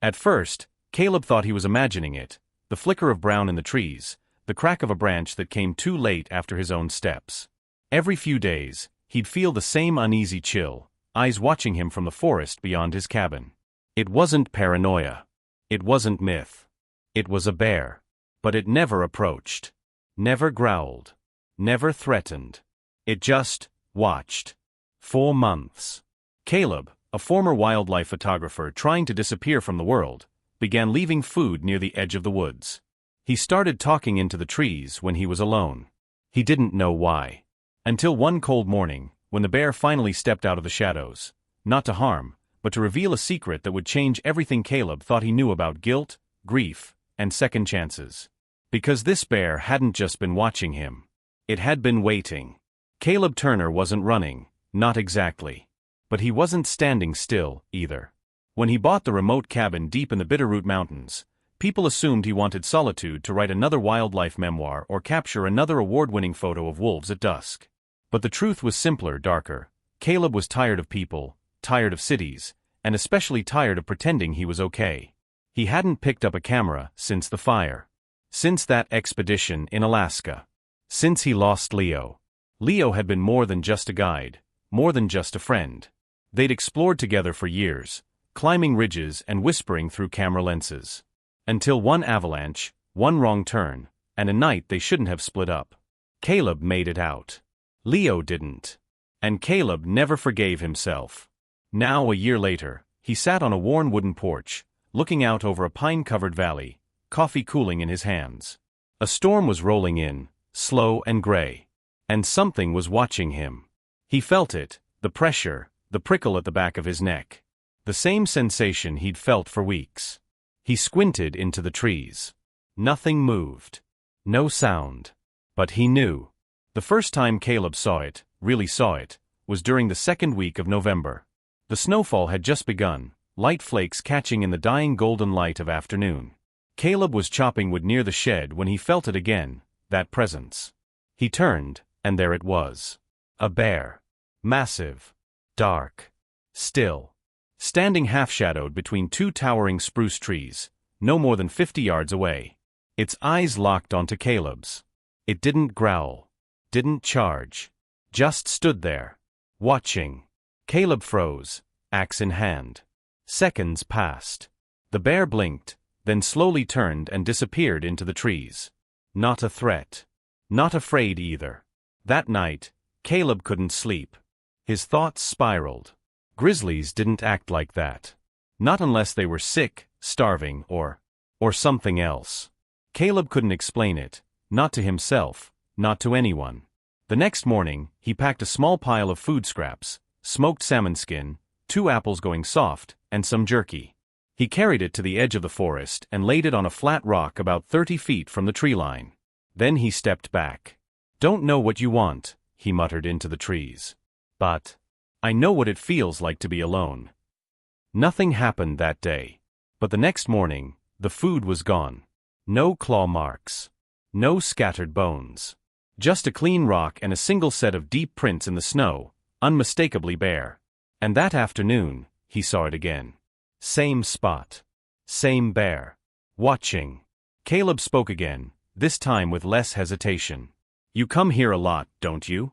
At first, Caleb thought he was imagining it, the flicker of brown in the trees, the crack of a branch that came too late after his own steps. Every few days, he'd feel the same uneasy chill, eyes watching him from the forest beyond his cabin. It wasn't paranoia. It wasn't myth. It was a bear. But it never approached. Never growled. Never threatened. It just watched. 4 months. Caleb, a former wildlife photographer trying to disappear from the world, began leaving food near the edge of the woods. He started talking into the trees when he was alone. He didn't know why. Until one cold morning, when the bear finally stepped out of the shadows, not to harm, but to reveal a secret that would change everything Caleb thought he knew about guilt, grief, and second chances. Because this bear hadn't just been watching him. It had been waiting. Caleb Turner wasn't running, not exactly. But he wasn't standing still, either. When he bought the remote cabin deep in the Bitterroot Mountains, people assumed he wanted solitude to write another wildlife memoir or capture another award-winning photo of wolves at dusk. But the truth was simpler, darker. Caleb was tired of people, tired of cities, and especially tired of pretending he was okay. He hadn't picked up a camera since the fire. Since that expedition in Alaska. Since he lost Leo. Leo had been more than just a guide, more than just a friend. They'd explored together for years, climbing ridges and whispering through camera lenses. Until one avalanche, one wrong turn, and a night they shouldn't have split up. Caleb made it out. Leo didn't. And Caleb never forgave himself. Now, a year later, he sat on a worn wooden porch, looking out over a pine-covered valley, coffee cooling in his hands. A storm was rolling in, slow and gray. And something was watching him. He felt it, the pressure, the prickle at the back of his neck. The same sensation he'd felt for weeks. He squinted into the trees. Nothing moved. No sound. But he knew. The first time Caleb saw it, really saw it, was during the second week of November. The snowfall had just begun, light flakes catching in the dying golden light of afternoon. Caleb was chopping wood near the shed when he felt it again, that presence. He turned, and there it was. A bear. Massive. Dark. Still. Standing half-shadowed between 2 towering spruce trees, no more than 50 yards away. Its eyes locked onto Caleb's. It didn't growl. Didn't charge. Just stood there. Watching. Caleb froze, axe in hand. Seconds passed. The bear blinked, then slowly turned and disappeared into the trees. Not a threat. Not afraid either. That night, Caleb couldn't sleep. His thoughts spiraled. Grizzlies didn't act like that. Not unless they were sick, starving, or something else. Caleb couldn't explain it, not to himself, not to anyone. The next morning, he packed a small pile of food scraps, smoked salmon skin, 2 apples going soft, and some jerky. He carried it to the edge of the forest and laid it on a flat rock about 30 feet from the tree line. Then he stepped back. "Don't know what you want," he muttered into the trees. "But I know what it feels like to be alone." Nothing happened that day. But the next morning, the food was gone. No claw marks. No scattered bones. Just a clean rock and a single set of deep prints in the snow, unmistakably bare. And that afternoon, he saw it again. Same spot. Same bear. Watching. Caleb spoke again, this time with less hesitation. "You come here a lot, don't you?"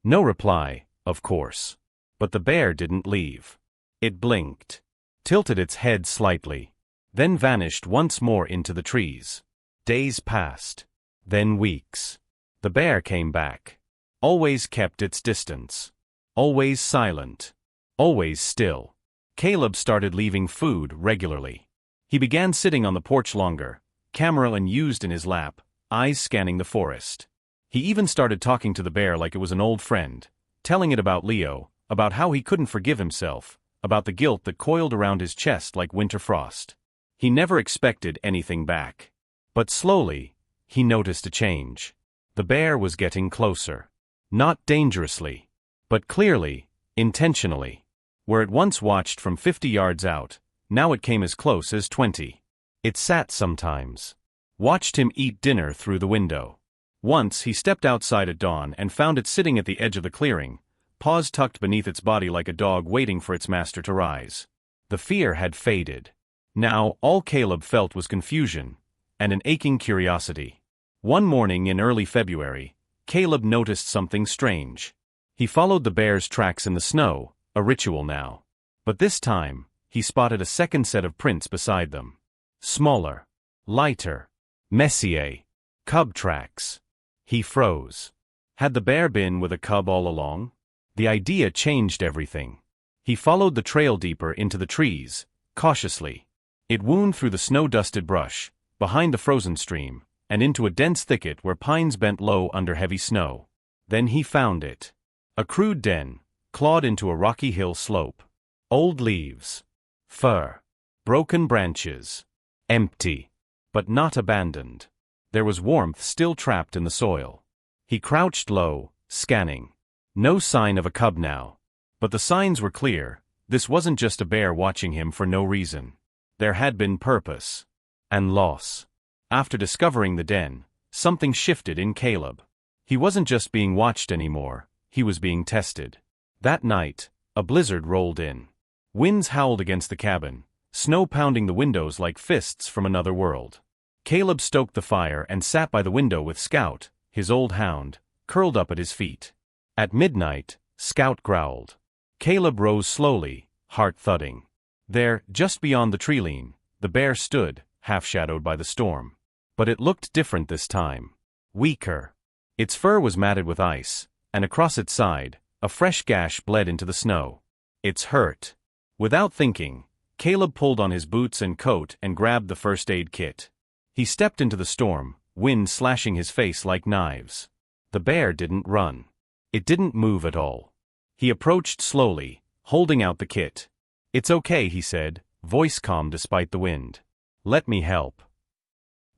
No reply, of course. But the bear didn't leave. It blinked. Tilted its head slightly. Then vanished once more into the trees. Days passed. Then weeks. The bear came back. Always kept its distance. Always silent. Always still. Caleb started leaving food regularly. He began sitting on the porch longer, camera unused in his lap, eyes scanning the forest. He even started talking to the bear like it was an old friend, telling it about Leo, about how he couldn't forgive himself, about the guilt that coiled around his chest like winter frost. He never expected anything back. But slowly, he noticed a change. The bear was getting closer. Not dangerously, but clearly, intentionally. Where it once watched from 50 yards out, now it came as close as 20. It sat sometimes. Watched him eat dinner through the window. Once he stepped outside at dawn and found it sitting at the edge of the clearing, paws tucked beneath its body like a dog waiting for its master to rise. The fear had faded. Now, all Caleb felt was confusion and an aching curiosity. One morning in early February, Caleb noticed something strange. He followed the bear's tracks in the snow, a ritual now. But this time, he spotted a second set of prints beside them. Smaller, lighter, messier, cub tracks. He froze. Had the bear been with a cub all along? The idea changed everything. He followed the trail deeper into the trees, cautiously. It wound through the snow-dusted brush, behind the frozen stream, and into a dense thicket where pines bent low under heavy snow. Then he found it. A crude den, clawed into a rocky hill slope. Old leaves. Fur. Broken branches. Empty. But not abandoned. There was warmth still trapped in the soil. He crouched low, scanning. No sign of a cub now. But the signs were clear. This wasn't just a bear watching him for no reason. There had been purpose. And loss. After discovering the den, something shifted in Caleb. He wasn't just being watched anymore, he was being tested. That night, a blizzard rolled in. Winds howled against the cabin, snow pounding the windows like fists from another world. Caleb stoked the fire and sat by the window with Scout, his old hound, curled up at his feet. At midnight, Scout growled. Caleb rose slowly, heart thudding. There, just beyond the tree-line, the bear stood, half-shadowed by the storm. But it looked different this time. Weaker. Its fur was matted with ice, and across its side, a fresh gash bled into the snow. It's hurt. Without thinking, Caleb pulled on his boots and coat and grabbed the first aid kit. He stepped into the storm, wind slashing his face like knives. The bear didn't run. It didn't move at all. He approached slowly, holding out the kit. "It's okay," he said, voice calm despite the wind. "Let me help."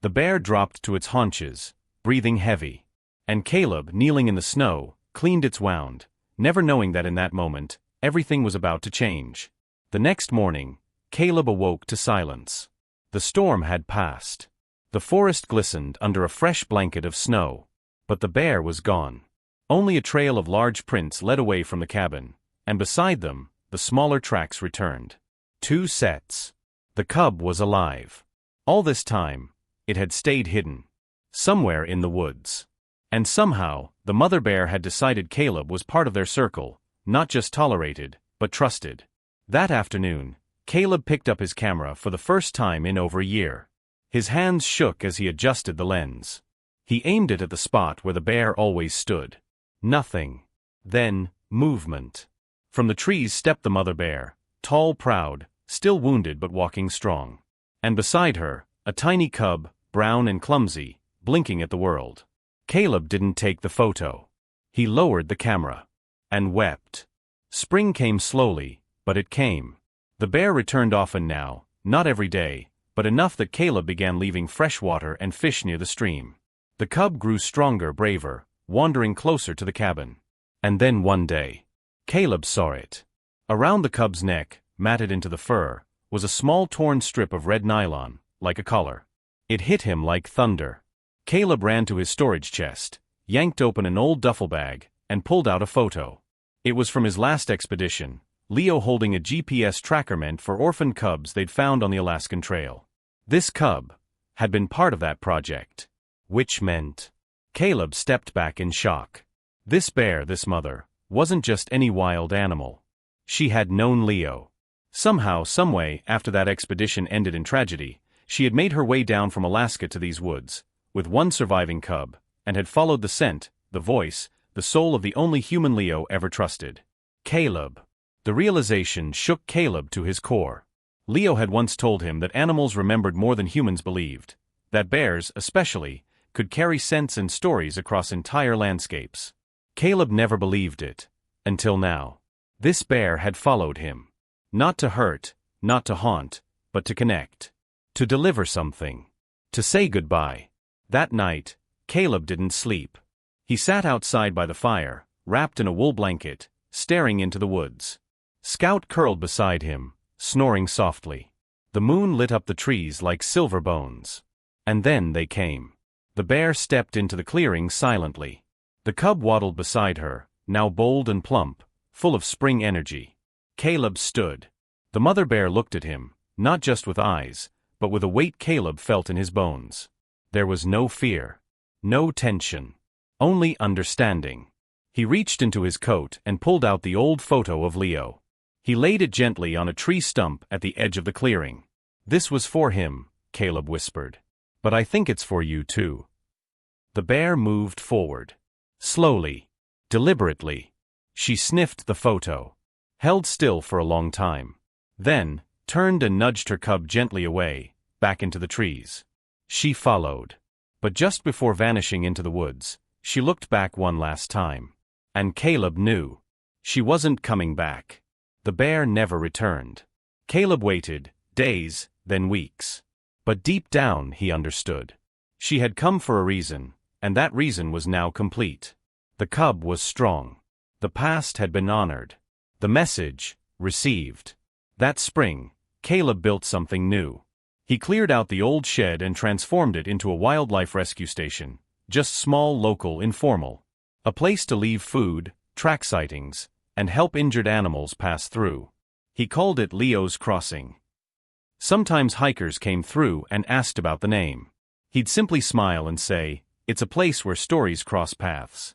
The bear dropped to its haunches, breathing heavy. And Caleb, kneeling in the snow, cleaned its wound, never knowing that in that moment, everything was about to change. The next morning, Caleb awoke to silence. The storm had passed. The forest glistened under a fresh blanket of snow. But the bear was gone. Only a trail of large prints led away from the cabin, and beside them, the smaller tracks returned. 2 sets. The cub was alive. All this time, it had stayed hidden. Somewhere in the woods. And somehow, the mother bear had decided Caleb was part of their circle, not just tolerated, but trusted. That afternoon, Caleb picked up his camera for the first time in over a year. His hands shook as he adjusted the lens. He aimed it at the spot where the bear always stood. Nothing. Then, movement. From the trees stepped the mother bear, tall, proud, still wounded but walking strong. And beside her, a tiny cub, brown and clumsy, blinking at the world. Caleb didn't take the photo. He lowered the camera. And wept. Spring came slowly, but it came. The bear returned often now, not every day, but enough that Caleb began leaving fresh water and fish near the stream. The cub grew stronger, braver, wandering closer to the cabin. And then one day, Caleb saw it. Around the cub's neck, matted into the fur, was a small torn strip of red nylon, like a collar. It hit him like thunder. Caleb ran to his storage chest, yanked open an old duffel bag, and pulled out a photo. It was from his last expedition, Leo holding a GPS tracker meant for orphaned cubs they'd found on the Alaskan Trail. This cub had been part of that project. Which meant... Caleb stepped back in shock. This bear, this mother, wasn't just any wild animal. She had known Leo. Somehow, someway, after that expedition ended in tragedy, she had made her way down from Alaska to these woods, with one surviving cub, and had followed the scent, the voice, the soul of the only human Leo ever trusted. Caleb. The realization shook Caleb to his core. Leo had once told him that animals remembered more than humans believed, that bears, especially, could carry scents and stories across entire landscapes. Caleb never believed it. Until now. This bear had followed him. Not to hurt, not to haunt, but to connect. To deliver something. To say goodbye. That night, Caleb didn't sleep. He sat outside by the fire, wrapped in a wool blanket, staring into the woods. Scout curled beside him, snoring softly. The moon lit up the trees like silver bones. And then they came. The bear stepped into the clearing silently. The cub waddled beside her, now bold and plump, full of spring energy. Caleb stood. The mother bear looked at him, not just with eyes, but with a weight Caleb felt in his bones. There was no fear. No tension. Only understanding. He reached into his coat and pulled out the old photo of Leo. He laid it gently on a tree stump at the edge of the clearing. "This was for him," Caleb whispered. "But I think it's for you too." The bear moved forward. Slowly. Deliberately. She sniffed the photo. Held still for a long time. Then, turned and nudged her cub gently away, back into the trees. She followed. But just before vanishing into the woods, she looked back one last time. And Caleb knew. She wasn't coming back. The bear never returned. Caleb waited, days, then weeks. But deep down he understood. She had come for a reason, and that reason was now complete. The cub was strong. The past had been honored. The message, received. That spring, Caleb built something new. He cleared out the old shed and transformed it into a wildlife rescue station, just small, local, informal. A place to leave food, track sightings, and help injured animals pass through. He called it Leo's Crossing. Sometimes hikers came through and asked about the name. He'd simply smile and say, "It's a place where stories cross paths."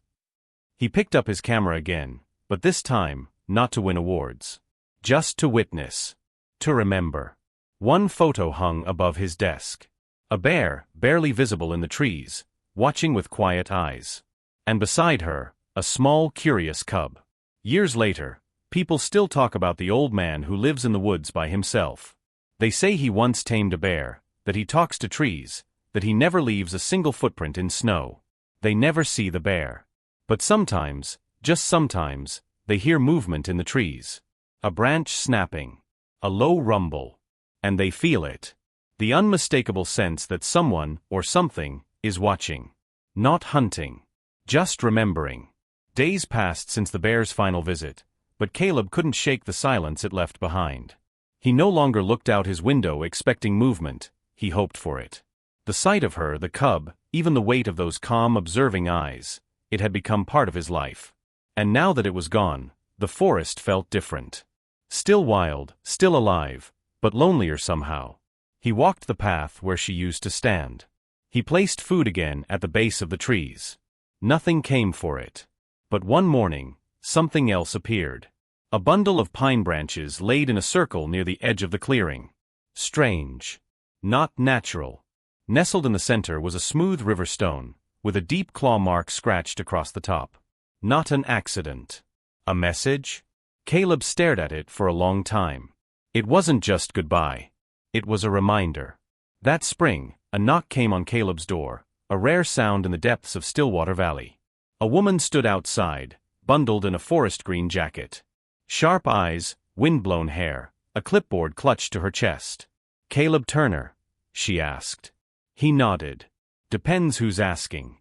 He picked up his camera again, but this time, not to win awards. Just to witness. To remember. One photo hung above his desk. A bear, barely visible in the trees, watching with quiet eyes. And beside her, a small, curious cub. Years later, people still talk about the old man who lives in the woods by himself. They say he once tamed a bear, that he talks to trees, that he never leaves a single footprint in snow. They never see the bear. But sometimes, just sometimes, they hear movement in the trees. A branch snapping. A low rumble. And they feel it. The unmistakable sense that someone, or something, is watching. Not hunting. Just remembering. Days passed since the bear's final visit, but Caleb couldn't shake the silence it left behind. He no longer looked out his window expecting movement, he hoped for it. The sight of her, the cub, even the weight of those calm, observing eyes, it had become part of his life. And now that it was gone, the forest felt different. Still wild, still alive, but lonelier somehow. He walked the path where she used to stand. He placed food again at the base of the trees. Nothing came for it. But one morning, something else appeared. A bundle of pine branches laid in a circle near the edge of the clearing. Strange. Not natural. Nestled in the center was a smooth river stone, with a deep claw mark scratched across the top. Not an accident. A message? Caleb stared at it for a long time. It wasn't just goodbye. It was a reminder. That spring, a knock came on Caleb's door, a rare sound in the depths of Stillwater Valley. A woman stood outside, bundled in a forest green jacket. Sharp eyes, wind-blown hair, a clipboard clutched to her chest. "Caleb Turner?" she asked. He nodded. "Depends who's asking."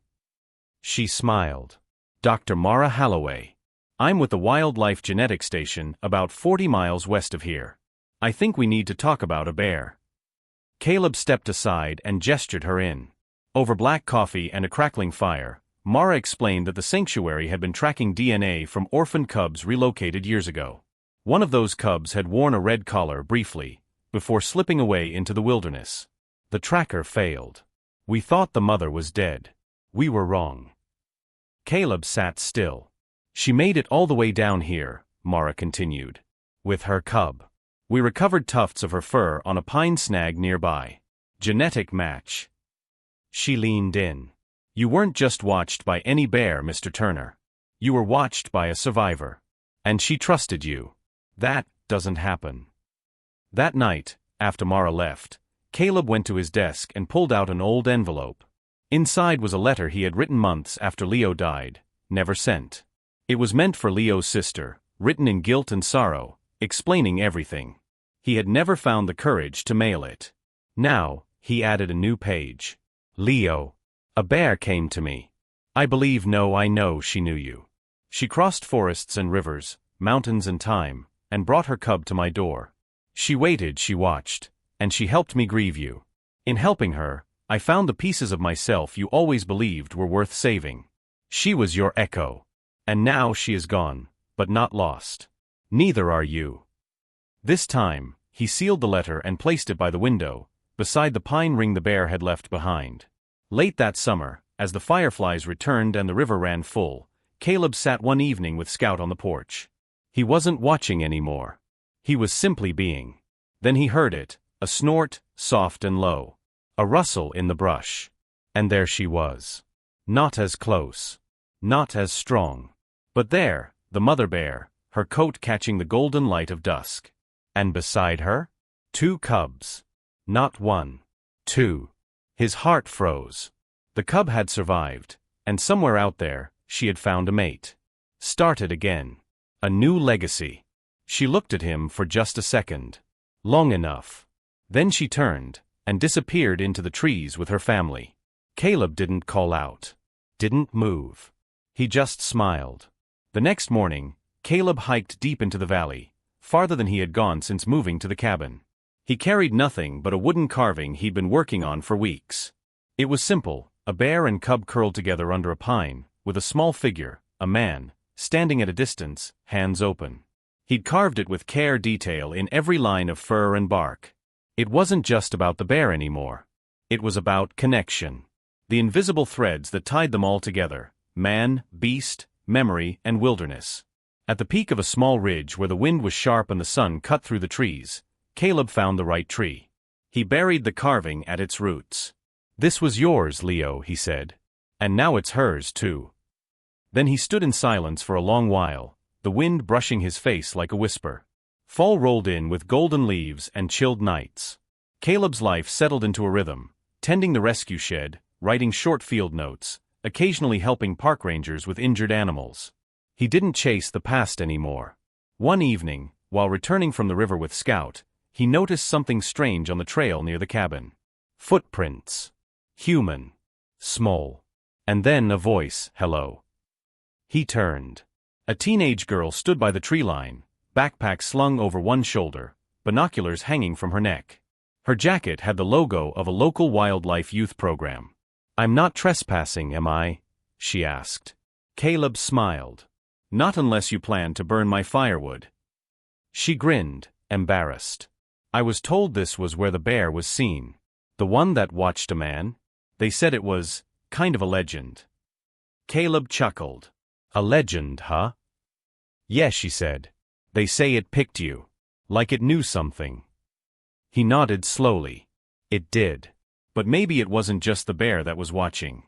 She smiled. "Dr. Mara Halloway. I'm with the Wildlife Genetics Station about 40 miles west of here. I think we need to talk about a bear." Caleb stepped aside and gestured her in. Over black coffee and a crackling fire, Mara explained that the sanctuary had been tracking DNA from orphaned cubs relocated years ago. One of those cubs had worn a red collar briefly, before slipping away into the wilderness. The tracker failed. "We thought the mother was dead. We were wrong." Caleb sat still. "She made it all the way down here," Mara continued. "With her cub. We recovered tufts of her fur on a pine snag nearby. Genetic match." She leaned in. "You weren't just watched by any bear, Mr. Turner. You were watched by a survivor. And she trusted you. That doesn't happen." That night, after Mara left, Caleb went to his desk and pulled out an old envelope. Inside was a letter he had written months after Leo died, never sent. It was meant for Leo's sister, written in guilt and sorrow, explaining everything. He had never found the courage to mail it. Now, he added a new page. "Leo. A bear came to me. I know she knew you. She crossed forests and rivers, mountains and time, and brought her cub to my door. She waited, she watched, and she helped me grieve you. In helping her, I found the pieces of myself you always believed were worth saving. She was your echo. And now she is gone, but not lost. Neither are you. This time, He sealed the letter and placed it by the window, beside the pine ring the bear had left behind. Late that summer, as the fireflies returned and the river ran full, Caleb sat one evening with Scout on the porch. He wasn't watching anymore. He was simply being. Then he heard it, a snort, soft and low. A rustle in the brush. And there she was. Not as close. Not as strong. But there, the mother bear, her coat catching the golden light of dusk. And beside her? 2 cubs. Not 1. 2. His heart froze. The cub had survived, and somewhere out there, she had found a mate. Started again. A new legacy. She looked at him for just a second. Long enough. Then she turned, and disappeared into the trees with her family. Caleb didn't call out. Didn't move. He just smiled. The next morning, Caleb hiked deep into the valley, farther than he had gone since moving to the cabin. He carried nothing but a wooden carving he'd been working on for weeks. It was simple, a bear and cub curled together under a pine, with a small figure, a man, standing at a distance, hands open. He'd carved it with detail in every line of fur and bark. It wasn't just about the bear anymore. It was about connection. The invisible threads that tied them all together, man, beast, memory, and wilderness. At the peak of a small ridge where the wind was sharp and the sun cut through the trees, Caleb found the right tree. He buried the carving at its roots. "This was yours, Leo," he said. "And now it's hers, too." Then he stood in silence for a long while, the wind brushing his face like a whisper. Fall rolled in with golden leaves and chilled nights. Caleb's life settled into a rhythm, tending the rescue shed, writing short field notes, occasionally helping park rangers with injured animals. He didn't chase the past anymore. One evening, while returning from the river with Scout, he noticed something strange on the trail near the cabin. Footprints. Human. Small. And then a voice, "Hello." He turned. A teenage girl stood by the tree line, backpack slung over one shoulder, binoculars hanging from her neck. Her jacket had the logo of a local wildlife youth program. "I'm not trespassing, am I?" she asked. Caleb smiled. "Not unless you plan to burn my firewood." She grinned, embarrassed. "I was told this was where the bear was seen. The one that watched a man? They said it was kind of a legend." Caleb chuckled. "A legend, huh?" "Yes," she said. "They say it picked you. Like it knew something." He nodded slowly. It did. But maybe it wasn't just the bear that was watching.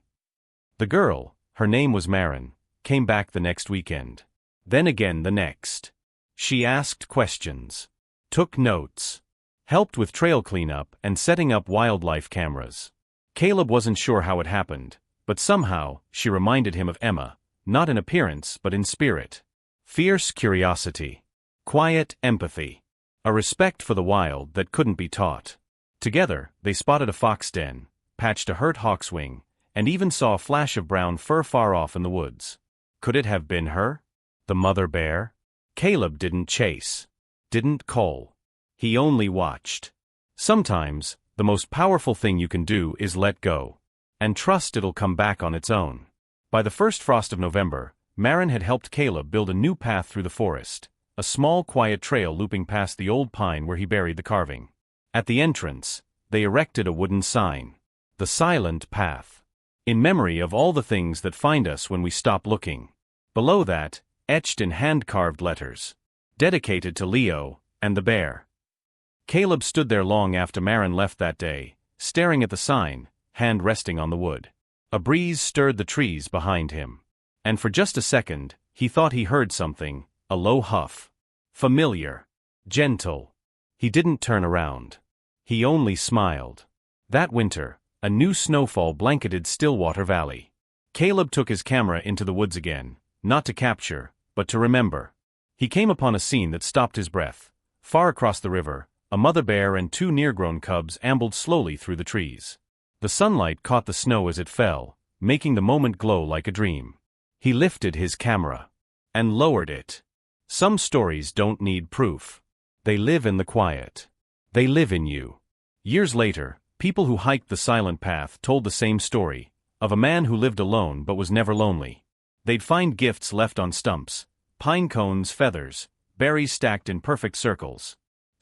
The girl, her name was Marin, came back the next weekend. Then again the next. She asked questions. Took notes. Helped with trail cleanup and setting up wildlife cameras. Caleb wasn't sure how it happened, but somehow, she reminded him of Emma, not in appearance but in spirit. Fierce curiosity. Quiet empathy. A respect for the wild that couldn't be taught. Together, they spotted a fox den, patched a hurt hawk's wing, and even saw a flash of brown fur far off in the woods. Could it have been her? The mother bear? Caleb didn't chase. Didn't call. He only watched. Sometimes, the most powerful thing you can do is let go. And trust it'll come back on its own. By the first frost of November, Marin had helped Caleb build a new path through the forest, a small quiet trail looping past the old pine where he buried the carving. At the entrance, they erected a wooden sign. The Silent Path. In memory of all the things that find us when we stop looking. Below that, etched in hand-carved letters. Dedicated to Leo and the bear. Caleb stood there long after Marin left that day, staring at the sign, hand resting on the wood. A breeze stirred the trees behind him. And for just a second, he thought he heard something, a low huff. Familiar. Gentle. He didn't turn around. He only smiled. That winter, a new snowfall blanketed Stillwater Valley. Caleb took his camera into the woods again, not to capture, but to remember. He came upon a scene that stopped his breath. Far across the river, a mother bear and 2 near-grown cubs ambled slowly through the trees. The sunlight caught the snow as it fell, making the moment glow like a dream. He lifted his camera. And lowered it. Some stories don't need proof. They live in the quiet. They live in you. Years later, people who hiked the Silent Path told the same story, of a man who lived alone but was never lonely. They'd find gifts left on stumps, pine cones, feathers, berries stacked in perfect circles.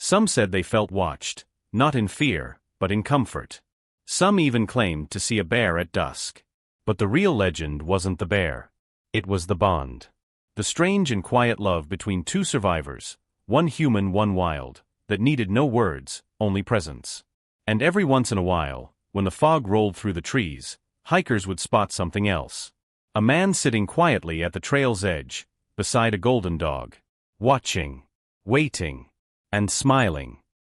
Some said they felt watched, not in fear, but in comfort. Some even claimed to see a bear at dusk. But the real legend wasn't the bear. It was the bond. The strange and quiet love between two survivors, one human, one wild, that needed no words, only presence. And every once in a while, when the fog rolled through the trees, hikers would spot something else. A man sitting quietly at the trail's edge, beside a golden dog. Watching. Waiting. And smiling.